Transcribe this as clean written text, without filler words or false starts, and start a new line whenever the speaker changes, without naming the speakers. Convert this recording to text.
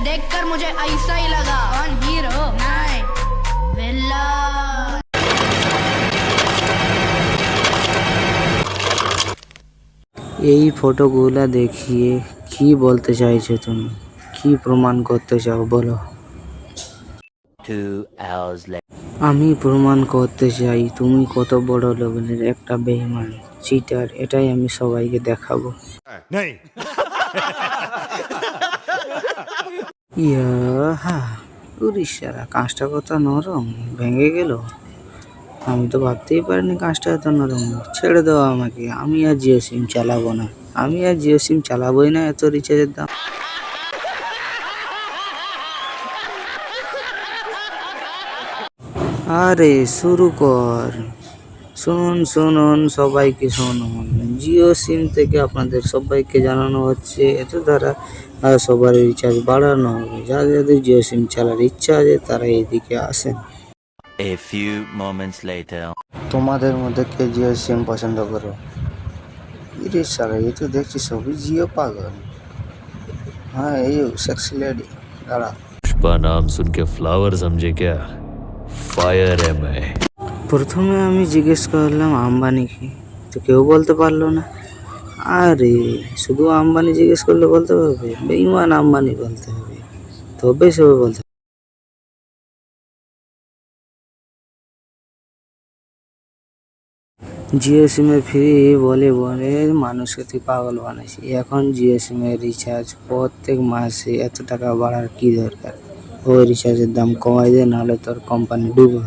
देखकर मुझे ऐसा ही लगा कौन हीरो नहीं विलन।
এই ফটোগুলা দেখিয়ে কি বলতে চাইছো তুমি? কি প্রমাণ করতে চাও বলো?
2 hours later.
আমি প্রমাণ করতে চাই তুমি কত বড় লেভেলের একটা বেঈমান, চিটার। এটাই আমি সবাইকে দেখাবো।
नहीं।
ইয়াহা, উড়িষ্যারা কাঁচটা কত নরম, ভেঙে গেল। আমি তো ভাবতেই পারিনি কাঁচটা এত নরম। ছেড়ে দাও আমাকে, আমি আর জিও সিম চালাবো না। আমি আর জিও সিম চালাবোই না এত রিচার্জের দাম। আরে শুরু কর। শুনুন শুনুন সবাইকে শুনুন, জিও সিম থেকে আপনাদের সবাইকে জানানো হচ্ছে এত দ্বারা সবার রিচার্জ বাড়ানো হবে। যাদের জিও সিম চালার ইচ্ছা আছে তারা এইদিকে আসেন।
A few moments later.
তোমাদের মধ্যে কে জিও সিম পছন্দ করো? ইরে সারা, এই তো দেখছি সবই জিও পাগল। হ্যাঁ, এই সেক্সি লেডি দাঁড়া।
पुष्पा नाम सुन के फ्लावर समझे क्या? फायर है मैं।
প্রথমে আমি জিজ্ঞেস করলাম আম্বানিকে, তো কেউ বলতে পারলো না। আরে শুধু আম্বানি জিজ্ঞেস করলে বলতে পারবে? বেঈমান আম্বানি বলতে হবে, তবে সবে বলতে হবে। জিও সিমে ফ্রি বলে বলে মানুষকে তুই পাগল বানাইছি। এখন জিও সিমের রিচার্জ প্রত্যেক মাসে এত টাকা বাড়ার কি দরকার? ওই রিচার্জের দাম কমাই দে, নাহলে তোর কোম্পানি ডুবে।